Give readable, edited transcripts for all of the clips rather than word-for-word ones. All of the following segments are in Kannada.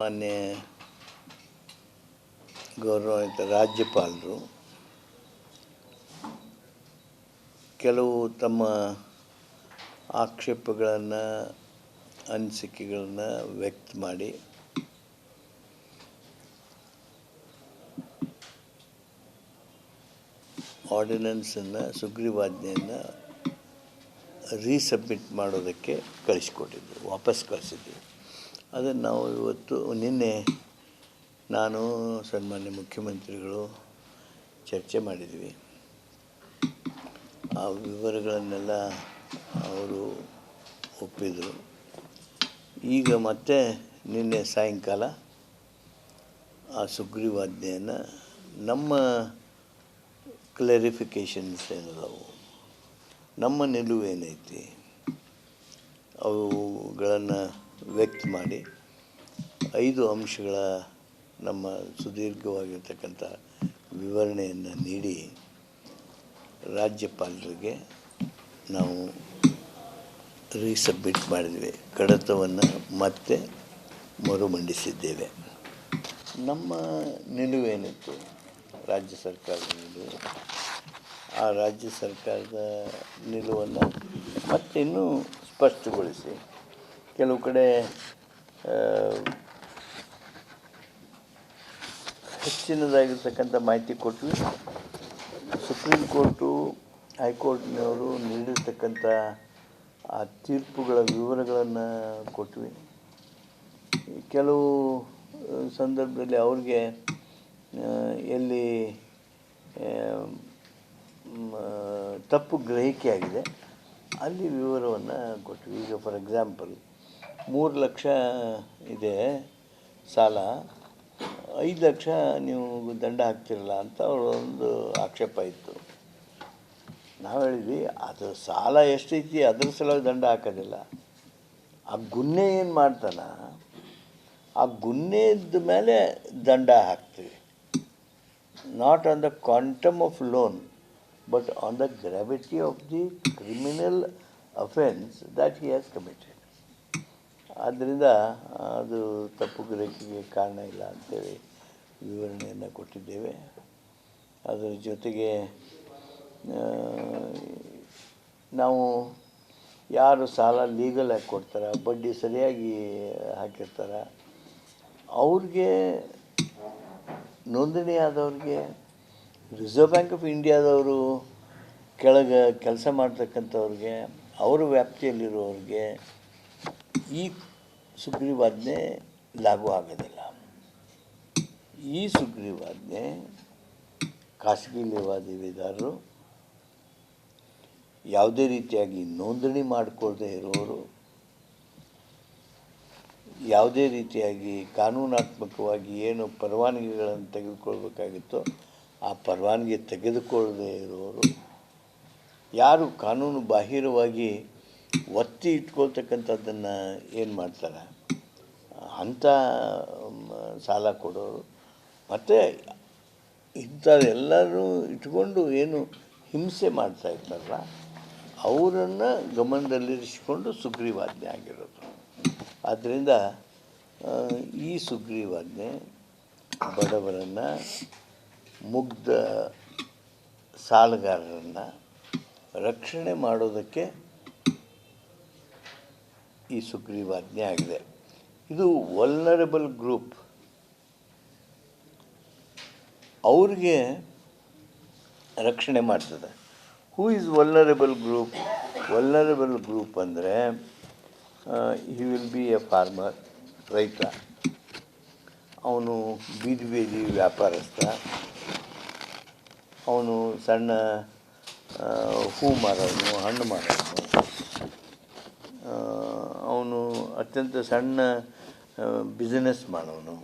ಮಾನ್ಯ ಗೌರವಾನ್ವಿತ ರಾಜ್ಯಪಾಲರು ಕೆಲವು ತಮ್ಮ ಆಕ್ಷೇಪಗಳನ್ನು ಅನಿಸಿಕೆಗಳನ್ನು ವ್ಯಕ್ತ ಮಾಡಿ ಆರ್ಡಿನೆನ್ಸನ್ನು ಸುಗ್ರೀವಾಜ್ಞೆಯನ್ನು ರೀಸಬ್ಮಿಟ್ ಮಾಡೋದಕ್ಕೆ ಕಳಿಸ್ಕೊಟ್ಟಿದ್ದರು, ವಾಪಸ್ ಕಳಿಸಿದ್ವಿ. ಅದನ್ನು ನಾವು ನಿನ್ನೆ ನಾನು ಸನ್ಮಾನ್ಯ ಮುಖ್ಯಮಂತ್ರಿಗಳು ಚರ್ಚೆ ಮಾಡಿದ್ವಿ. ಆ ವಿವರಗಳನ್ನೆಲ್ಲ ಅವರು ಒಪ್ಪಿದರು. ಈಗ ಮತ್ತೆ ನಿನ್ನೆ ಸಾಯಂಕಾಲ ಆ ಸುಗ್ರೀವಾಜ್ಞೆಯನ್ನು ನಮ್ಮ ಕ್ಲಾರಿಫಿಕೇಷನ್ಸ್ ಏನದವು, ನಮ್ಮ ನಿಲುವು ಏನೈತಿ ಅವುಗಳನ್ನು ವ್ಯಕ್ತ ಮಾಡಿ 5 ಅಂಶಗಳ ನಮ್ಮ ಸುದೀರ್ಘವಾಗಿರ್ತಕ್ಕಂಥ ವಿವರಣೆಯನ್ನು ನೀಡಿ ರಾಜ್ಯಪಾಲರಿಗೆ ನಾವು ರೀಸಬ್ಮಿಟ್ ಮಾಡಿದ್ವಿ. ಕಡತವನ್ನು ಮತ್ತೆ ಮರುಮಂಡಿಸಿದ್ದೇವೆ. ನಮ್ಮ ನಿಲುವೇನಿತ್ತು, ರಾಜ್ಯ ಸರ್ಕಾರದ ನಿಲುವು, ಆ ರಾಜ್ಯ ಸರ್ಕಾರದ ನಿಲುವನ್ನು ಮತ್ತೆ ಇನ್ನೂ ಸ್ಪಷ್ಟಗೊಳಿಸಿ ಕೆಲವು ಕಡೆ ಹೆಚ್ಚಿನದಾಗಿರ್ತಕ್ಕಂಥ ಮಾಹಿತಿ ಕೊಟ್ವಿ. ಸುಪ್ರೀಂ ಕೋರ್ಟು, ಹೈಕೋರ್ಟ್ನವರು ನೀಡಿರ್ತಕ್ಕಂಥ ಆ ತೀರ್ಪುಗಳ ವಿವರಗಳನ್ನು ಕೊಟ್ವಿ. ಕೆಲವು ಸಂದರ್ಭದಲ್ಲಿ ಅವ್ರಿಗೆ ಎಲ್ಲಿ ತಪ್ಪು ಗ್ರಹಿಕೆ ಆಗಿದೆ ಅಲ್ಲಿ ವಿವರವನ್ನು ಕೊಟ್ವಿ. ಈಗ ಫಾರ್ ಎಕ್ಸಾಂಪಲ್ 3 ಲಕ್ಷ ಇದೆ ಸಾಲ, 5 ಲಕ್ಷ ನೀವು ದಂಡ ಹಾಕ್ತಿರಲ್ಲ ಅಂತ ಒಂದು ಆಕ್ಷೇಪ ಇತ್ತು. ನಾವು ಹೇಳಿದ್ವಿ, ಅದು ಸಾಲ ಎಷ್ಟೈತಿ ಅದ್ರ ಸಲುವಾಗಿ ದಂಡ ಹಾಕೋದಿಲ್ಲ. ಆ ಗುನ್ನೆ ಏನು ಮಾಡ್ತಾನ, ಆ ಗುನ್ನೆದ ಮೇಲೆ ದಂಡ ಹಾಕ್ತೀವಿ. Not on the quantum of lone but on the gravity of the criminal offence that he has committed. ಆದ್ದರಿಂದ ಅದು ತಪ್ಪು ಗ್ರಹಿಕೆಗೆ ಕಾರಣ ಇಲ್ಲ ಅಂತೇಳಿ ವಿವರಣೆಯನ್ನು ಕೊಟ್ಟಿದ್ದೇವೆ. ಅದರ ಜೊತೆಗೆ ನಾವು ಯಾರು ಸಾಲ ಲೀಗಲಾಗಿ ಕೊಡ್ತಾರೆ, ಬಡ್ಡಿ ಸರಿಯಾಗಿ ಹಾಕಿರ್ತಾರೆ, ಅವ್ರಿಗೆ ನೋಂದಣಿ ಆದವ್ರಿಗೆ, ರಿಸರ್ವ್ ಬ್ಯಾಂಕ್ ಆಫ್ ಇಂಡಿಯಾದವರು ಕೆಳಗೆ ಕೆಲಸ ಮಾಡ್ತಕ್ಕಂಥವ್ರಿಗೆ, ಅವರ ವ್ಯಾಪ್ತಿಯಲ್ಲಿರುವವ್ರಿಗೆ ಈ ಸುಗ್ರೀವಾಜ್ಞೆ ಲಾಗೂ ಆಗೋದಿಲ್ಲ. ಈ ಸುಗ್ರೀವಾಜ್ಞೆ ಖಾಸಗಿ ಲೇವಾದೇವಿದಾರರು, ಯಾವುದೇ ರೀತಿಯಾಗಿ ನೋಂದಣಿ ಮಾಡಿಕೊಳ್ಳದೆ ಇರೋರು, ಯಾವುದೇ ರೀತಿಯಾಗಿ ಕಾನೂನಾತ್ಮಕವಾಗಿ ಏನು ಪರವಾನಗಿಗಳನ್ನು ತೆಗೆದುಕೊಳ್ಬೇಕಾಗಿತ್ತೋ ಆ ಪರವಾನಗಿ ತೆಗೆದುಕೊಳ್ಳದೆ ಇರೋರು, ಯಾರು ಕಾನೂನು ಬಾಹಿರವಾಗಿ ಒತ್ತಿ ಇಟ್ಕೊಳ್ತಕ್ಕಂಥದ್ದನ್ನು ಏನು ಮಾಡ್ತಾರೆ ಅಂಥ ಸಾಲ ಕೊಡೋರು, ಮತ್ತು ಇಂಥದ್ದೆಲ್ಲರೂ ಇಟ್ಕೊಂಡು ಏನು ಹಿಂಸೆ ಮಾಡ್ತಾ ಇರ್ತಾರಲ್ಲ ಅವರನ್ನು ಗಮನದಲ್ಲಿರಿಸಿಕೊಂಡು ಸುಗ್ರೀವಾಜ್ಞೆ ಆಗಿರೋದು. ಆದ್ದರಿಂದ ಈ ಸುಗ್ರೀವಾಜ್ಞೆ ಬಡವರನ್ನು, ಮುಗ್ಧ ಸಾಲಗಾರರನ್ನು ರಕ್ಷಣೆ ಮಾಡೋದಕ್ಕೆ ಈ ಸುಗ್ರೀವಾಜ್ಞೆ ಆಗಿದೆ. ಇದು ವಲ್ನರಬಲ್ ಗ್ರೂಪ್, ಅವ್ರಿಗೆ ರಕ್ಷಣೆ ಮಾಡ್ತದೆ. Who is vulnerable group? Vulnerable group ಅಂದರೆ he will be a farmer, ರೈತ, ಅವನು ಬೀದಿ ವ್ಯಾಪಾರಸ್ಥ, ಅವನು ಸಣ್ಣ ಹೂ ಮಾರೋನು, ಹಣ್ಣು ಮಾರೋನು, ಅವನು ಅತ್ಯಂತ ಸಣ್ಣ ಬಿಸ್ನೆಸ್ ಮಾಡೋನು.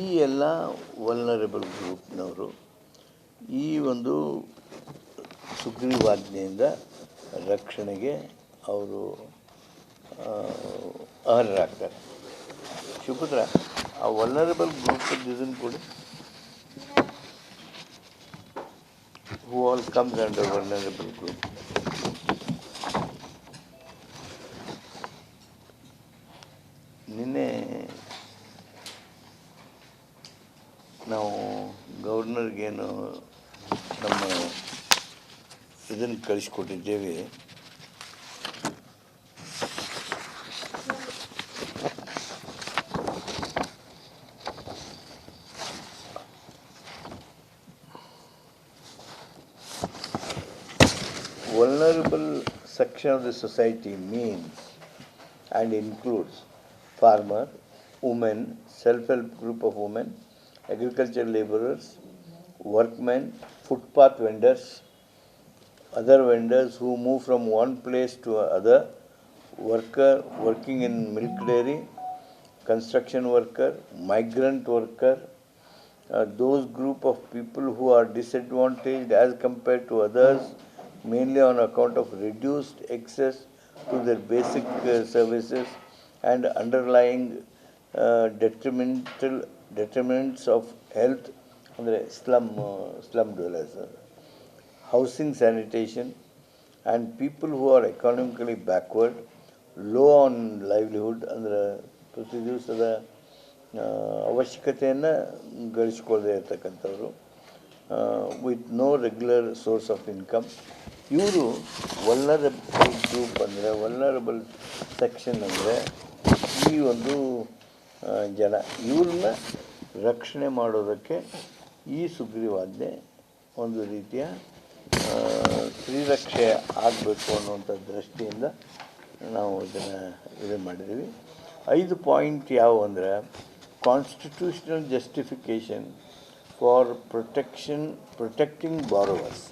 ಈ ಎಲ್ಲ ವಲ್ನರಬಲ್ ಗ್ರೂಪ್ನವರು ಈ ಒಂದು ಸುಗ್ರೀವಾಜ್ಞೆಯಿಂದ ರಕ್ಷಣೆಗೆ ಅವರು ಅರ್ಹರಾಗ್ತಾರೆ. ಶಿವಪುತ್ರ, ಆ ವಲ್ನರಬಲ್ ಗ್ರೂಪ್ ಇದನ್ನು ಕೊಡಿ. Who all comes under vulnerable group? ನಿನ್ನೆ ನಾವು ಗವರ್ನರ್ಗೇನು ನಮ್ಮ ಇದನ್ನು ಕಳಿಸ್ಕೊಟ್ಟಿದ್ದೇವೆ. Vulnerable section of the society means and includes farmer, women, self-help group of women, agricultural laborers, workmen, footpath vendors, other vendors who move from one place to other, worker working in milk dairy, construction worker, migrant worker, those group of people who are disadvantaged as compared to others, mainly on account of reduced access to their basic services and underlying determinants of health, ಅಂದರೆ slum dwellers, housing, sanitation, and people who are economically backward, low on livelihood, ಅಂದರೆ ಪ್ರತಿ ದಿವಸದ ಅವಶ್ಯಕತೆಯನ್ನು ಗಳಿಸ್ಕೊಳ್ಳದೆ ಇರ್ತಕ್ಕಂಥವ್ರು, with no regular source of income. ಇವರು ವಲ್ನರಬಲ್ ಗ್ರೂಪ್ ಅಂದರೆ ವಲ್ನರಬಲ್ ಸೆಕ್ಷನ್ ಅಂದರೆ ಈ ಒಂದು ಜನ, ಇವ್ರನ್ನ ರಕ್ಷಣೆ ಮಾಡೋದಕ್ಕೆ ಈ ಸುಗ್ರೀವಾಜ್ಞೆ ಒಂದು ರೀತಿಯ ಶ್ರೀರಕ್ಷೆ ಆಗಬೇಕು ಅನ್ನುವಂಥ ದೃಷ್ಟಿಯಿಂದ ನಾವು ಇದನ್ನು ಮಾಡಿದ್ದೀವಿ. 5 ಪಾಯಿಂಟ್ ಯಾವುವು ಅಂದರೆ constitutional justification for protecting borrowers,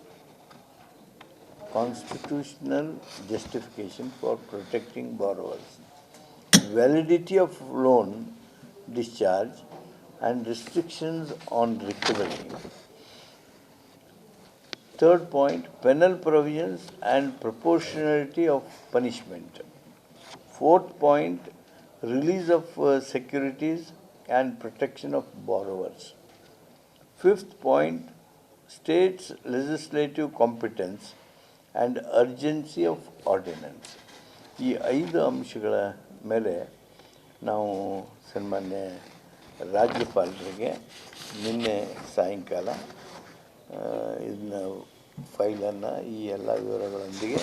constitutional justification for protecting borrowers, validity of loan discharge and restrictions on recovery. Third point, penal provisions and proportionality of punishment. Fourth point, release of securities and protection of borrowers. Fifth point, states' legislative competence and urgency of ordinance. ಈ 5 ಅಂಶಗಳ ಮೇಲೆ ನಾವು ಸನ್ಮಾನ್ಯ ರಾಜ್ಯಪಾಲರಿಗೆ ನಿನ್ನೆ ಸಾಯಂಕಾಲ ಇದನ್ನ ಫೈಲನ್ನು ಈ ಎಲ್ಲ ವಿವರಗಳೊಂದಿಗೆ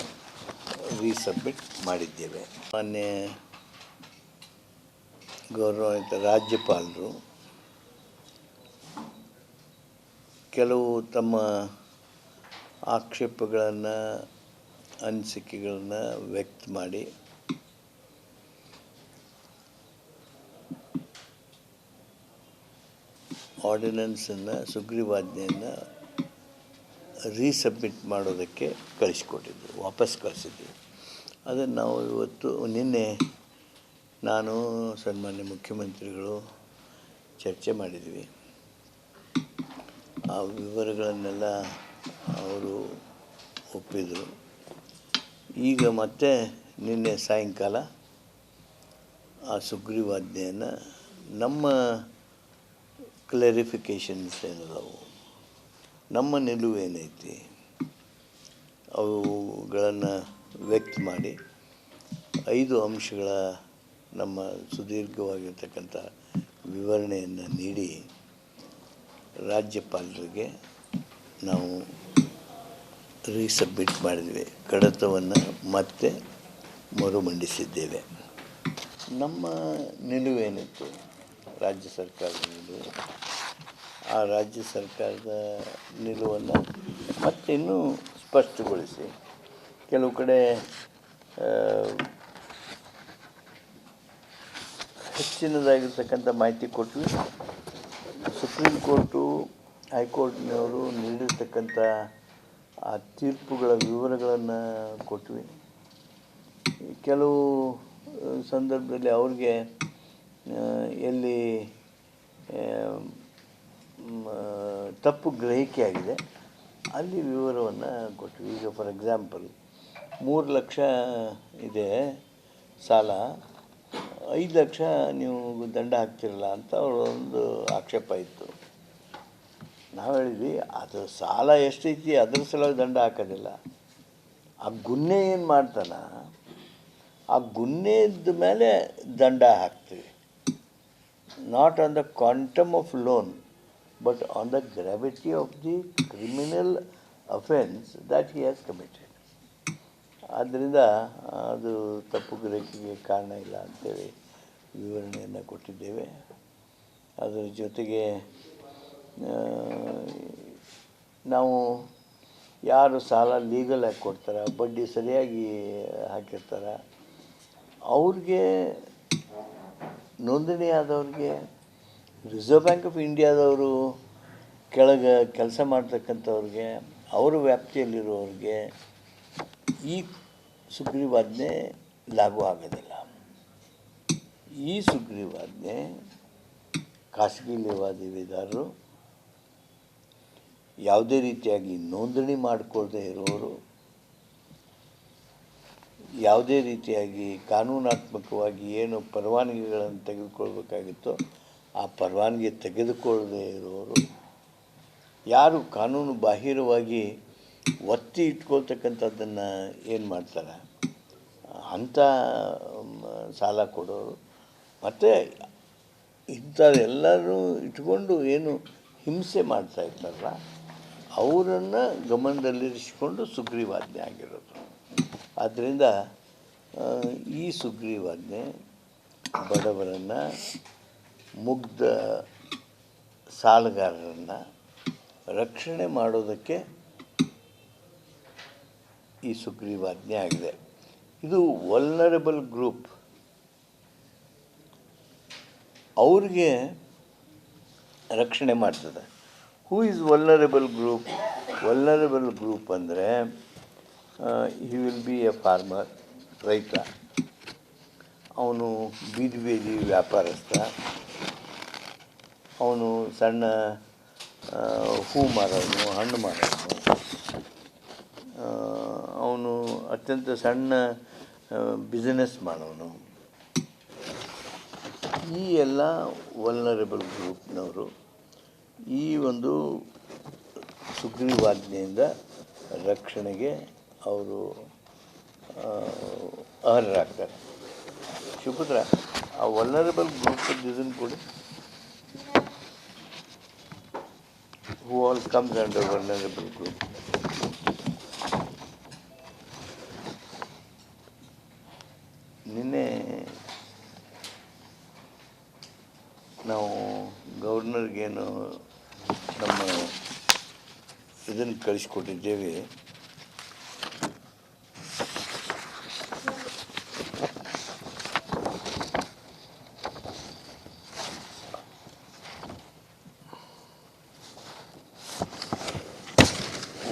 ರೀಸಬ್ಮಿಟ್ ಮಾಡಿದ್ದೇವೆ. ಮಾನ್ಯ ಗೌರವಾನ್ವಿತ ರಾಜ್ಯಪಾಲರು ಕೆಲವು ತಮ್ಮ ಆಕ್ಷೇಪಗಳನ್ನು, ಅನಿಸಿಕೆಗಳನ್ನು ವ್ಯಕ್ತ ಮಾಡಿ ಆರ್ಡಿನೆನ್ಸನ್ನು, ಸುಗ್ರೀವಾಜ್ಞೆಯನ್ನು ರೀಸಬ್ಮಿಟ್ ಮಾಡೋದಕ್ಕೆ ಕಳಿಸ್ಕೊಟ್ಟಿದ್ದರು, ವಾಪಸ್ ಕಳಿಸಿದ್ವಿ. ಅದನ್ನು ನಾವು ಇವತ್ತು ನಿನ್ನೆ ನಾನು ಸನ್ಮಾನ್ಯ ಮುಖ್ಯಮಂತ್ರಿಗಳು ಚರ್ಚೆ ಮಾಡಿದ್ವಿ. ಆ ವಿವರಗಳನ್ನೆಲ್ಲ ಅವರು ಒಪ್ಪಿದರು. ಈಗ ಮತ್ತೆ ನಿನ್ನೆ ಸಾಯಂಕಾಲ ಆ ಸುಗ್ರೀವಾಜ್ಞೆಯನ್ನು ನಮ್ಮ ಕ್ಲಾರಿಫಿಕೇಷನ್ಸ್ ಏನದವು, ನಮ್ಮ ನಿಲುವು ಏನೈತಿ, ಅವುಗಳನ್ನು ವ್ಯಕ್ತ ಮಾಡಿ 5 ಅಂಶಗಳ ನಮ್ಮ ಸುದೀರ್ಘವಾಗಿರ್ತಕ್ಕಂಥ ವಿವರಣೆಯನ್ನು ನೀಡಿ ರಾಜ್ಯಪಾಲರಿಗೆ ನಾವು ರೀಸಬ್ಮಿಟ್ ಮಾಡಿದ್ವಿ. ಕಡತವನ್ನು ಮತ್ತೆ ಮರುಮಂಡಿಸಿದ್ದೇವೆ. ನಮ್ಮ ನಿಲುವೇನಿತ್ತು, ರಾಜ್ಯ ಸರ್ಕಾರದ ನಿಲುವು, ಆ ರಾಜ್ಯ ಸರ್ಕಾರದ ನಿಲುವನ್ನು ಮತ್ತೆ ಇನ್ನೂ ಸ್ಪಷ್ಟಗೊಳಿಸಿ ಕೆಲವು ಕಡೆ ಹೆಚ್ಚಿನದಾಗಿರ್ತಕ್ಕಂಥ ಮಾಹಿತಿ ಕೊಟ್ವಿ. ಸುಪ್ರೀಂ ಕೋರ್ಟು, ಹೈಕೋರ್ಟ್ನವರು ನೀಡಿರ್ತಕ್ಕಂಥ ಆ ತೀರ್ಪುಗಳ ವಿವರಗಳನ್ನು ಕೊಟ್ವಿ. ಕೆಲವು ಸಂದರ್ಭದಲ್ಲಿ ಅವ್ರಿಗೆ ಎಲ್ಲಿ ತಪ್ಪು ಗ್ರಹಿಕೆ ಆಗಿದೆ ಅಲ್ಲಿ ವಿವರವನ್ನು ಕೊಟ್ವಿ. ಈಗ ಫಾರ್ ಎಕ್ಸಾಂಪಲ್ 3 ಲಕ್ಷ ಇದೆ ಸಾಲ, 5 ಲಕ್ಷ ನೀವು ದಂಡ ಹಾಕ್ತಿರಲ್ಲ ಅಂತ ಒಂದು ಆಕ್ಷೇಪ ಇತ್ತು. ನಾವು ಹೇಳಿದ್ವಿ, ಅದು ಸಾಲ ಎಷ್ಟೈತಿ ಅದ್ರ ಸಲುವಾಗಿ ದಂಡ ಹಾಕೋದಿಲ್ಲ, ಆ ಗುನ್ನೆ ಏನು ಮಾಡ್ತಾನ ಆ ಗುನ್ನೆದ ಮೇಲೆ ದಂಡ ಹಾಕ್ತೀವಿ. not on the quantum of loan, but on the gravity of the criminal offense that he has committed. ಆದ್ದರಿಂದ ಅದು ತಪ್ಪು ಗ್ರಹಿಕೆಗೆ ಕಾರಣ ಇಲ್ಲ ಅಂತೇಳಿ ವಿವರಣೆಯನ್ನು ಕೊಟ್ಟಿದ್ದೇವೆ. ಅದರ ಜೊತೆಗೆ ನಾವು ಯಾರು ಸಾಲ ಲೀಗಲಾಗಿ ಕೊಡ್ತಾರೆ, ಬಡ್ಡಿ ಸರಿಯಾಗಿ ಹಾಕಿರ್ತಾರೆ, ಅವ್ರಿಗೆ ನೋಂದಣಿ ಆದವ್ರಿಗೆ ರಿಸರ್ವ್ ಬ್ಯಾಂಕ್ ಆಫ್ ಇಂಡಿಯಾದವರು ಕೆಳಗೆ ಕೆಲಸ ಮಾಡ್ತಕ್ಕಂಥವ್ರಿಗೆ, ಅವರ ವ್ಯಾಪ್ತಿಯಲ್ಲಿರೋರಿಗೆ ಈ ಸುಗ್ರೀವಾಜ್ಞೆ ಲಾಗೂ ಆಗೋದಿಲ್ಲ. ಈ ಸುಗ್ರೀವಾಜ್ಞೆ ಖಾಸಗಿ ಲೇವಾದೇವಿದಾರರು, ಯಾವುದೇ ರೀತಿಯಾಗಿ ನೋಂದಣಿ ಮಾಡಿಕೊಳ್ಳದೆ ಇರೋರು, ಯಾವುದೇ ರೀತಿಯಾಗಿ ಕಾನೂನಾತ್ಮಕವಾಗಿ ಏನು ಪರವಾನಗಿಗಳನ್ನು ತೆಗೆದುಕೊಳ್ಬೇಕಾಗಿತ್ತೋ ಆ ಪರವಾನಗಿ ತೆಗೆದುಕೊಳ್ಳದೆ ಇರೋರು, ಯಾರು ಕಾನೂನು ಬಾಹಿರವಾಗಿ ಒತ್ತಿ ಇಟ್ಕೊಳ್ತಕ್ಕಂಥದ್ದನ್ನು ಏನು ಮಾಡ್ತಾರೆ ಅಂಥ ಸಾಲ ಕೊಡೋರು, ಮತ್ತು ಇಂಥದ್ದೆಲ್ಲರೂ ಇಟ್ಕೊಂಡು ಏನು ಹಿಂಸೆ ಮಾಡ್ತಾಯಿರ್ತಾರಲ್ಲ ಅವರನ್ನು ಗಮನದಲ್ಲಿರಿಸಿಕೊಂಡು ಸುಗ್ರೀವಾಜ್ಞೆ ಆಗಿರೋದು. ಆದ್ದರಿಂದ ಈ ಸುಗ್ರೀವಾಜ್ಞೆ ಬಡವರನ್ನು, ಮುಗ್ಧ ಸಾಲಗಾರರನ್ನು ರಕ್ಷಣೆ ಮಾಡೋದಕ್ಕೆ ಈ ಸುಗ್ರೀವಾಜ್ಞೆ ಆಗಿದೆ. ಇದು ವಲ್ನರಬಲ್ ಗ್ರೂಪ್, ಅವ್ರಿಗೆ ರಕ್ಷಣೆ ಮಾಡ್ತದೆ. Who is vulnerable group? Vulnerable group ಅಂದರೆ he will be a farmer, ರೈತ, ಅವನು ಬೀದಿ ಬೀದಿ ವ್ಯಾಪಾರಸ್ಥ, ಅವನು ಸಣ್ಣ ಹೂ ಮಾರೋನು, ಹಣ್ಣು ಮಾರೋನು, ಅವನು ಅತ್ಯಂತ ಸಣ್ಣ ಬಿಸ್ನೆಸ್ ಮಾಡೋನು. ಈ ಎಲ್ಲ ವಲ್ನರಬಲ್ ಗ್ರೂಪ್ನವರು ಈ ಒಂದು ಸುಗ್ರೀವಾಜ್ಞೆಯಿಂದ ರಕ್ಷಣೆಗೆ ಅವರು ಅರ್ಹರಾಗ್ತಾರೆ. ಶಿವಪುತ್ರ, ಆ ವಲ್ನರಬಲ್ ಗ್ರೂಪ್ ಇದನ್ನು ಕೊಡಿ. Who all comes under vulnerable group? ನಿನ್ನೆ ನಾವು ಗವರ್ನರ್ಗೇನು ನಮ್ಮ ಇದನ್ನು ಕಳಿಸ್ಕೊಟ್ಟಿದ್ದೇವೆ.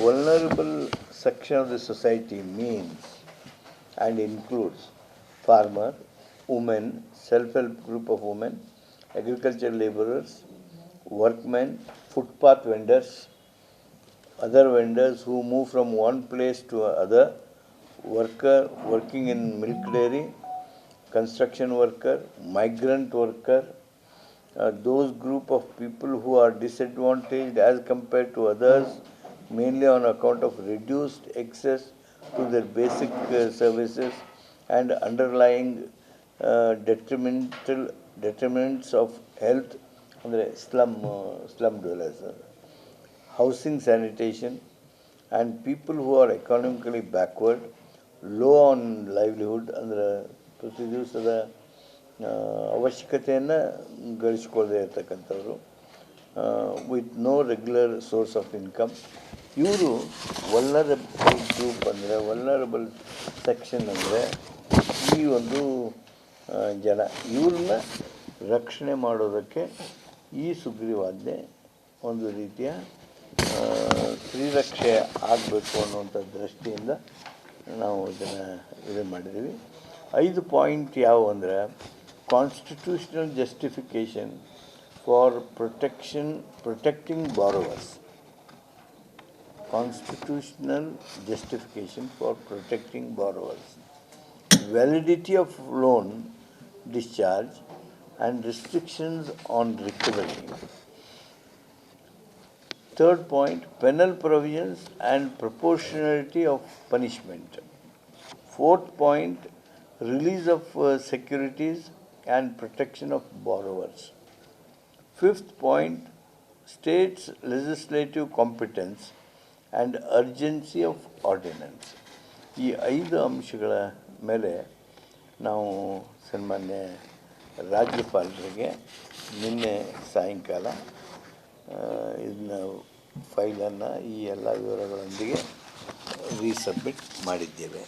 Vulnerable section of the society means and includes farmer, women, self-help group of women, agricultural laborers, workmen, footpath vendors, other vendors who move from one place to other, worker working in milk dairy, construction worker, migrant worker, those group of people who are disadvantaged as compared to others, mainly on account of reduced access to their basic services and underlying determinants of health, ಅಂದರೆ slum dwellers, housing, sanitation, and people who are economically backward, low on livelihood, ಅಂದರೆ ಪ್ರತಿ ದಿವಸದ ಅವಶ್ಯಕತೆಯನ್ನು ಗಳಿಸ್ಕೊಳ್ಳದೆ ಇರತಕ್ಕಂಥವ್ರು, with no regular source of income. ಇವರು ವಲ್ನರಬಲ್ ಗ್ರೂಪ್ ಅಂದರೆ, ವಲ್ನರಬಲ್ ಸೆಕ್ಷನ್ ಅಂದರೆ ಈ ಒಂದು ಜನ. ಇವ್ರನ್ನ ರಕ್ಷಣೆ ಮಾಡೋದಕ್ಕೆ ಈ ಸುಗ್ರೀವಾಜ್ಞೆ ಒಂದು ರೀತಿಯ ಶ್ರೀರಕ್ಷೆ ಆಗಬೇಕು ಅನ್ನುವಂಥ ದೃಷ್ಟಿಯಿಂದ ನಾವು ಇದನ್ನು ಮಾಡಿದ್ದೀವಿ. 5 ಪಾಯಿಂಟ್ ಯಾವುವು ಅಂದರೆ, constitutional justification for protecting borrowers, constitutional justification for protecting borrowers, validity of loan discharge and restrictions on recovery. Third point, penal provisions and proportionality of punishment. Fourth point, release of securities and protection of borrowers. Fifth point, States legislative competence and urgency of ordinance. ಈ 5 ಅಂಶಗಳ ಮೇಲೆ ನಾವು ಸನ್ಮಾನ್ಯ ರಾಜ್ಯಪಾಲರಿಗೆ ನಿನ್ನೆ ಸಾಯಂಕಾಲ ಇದನ್ನ ಫೈಲನ್ನು ಈ ಎಲ್ಲ ವಿವರಗಳೊಂದಿಗೆ ರೀಸಬ್ಮಿಟ್ ಮಾಡಿದ್ದೇವೆ.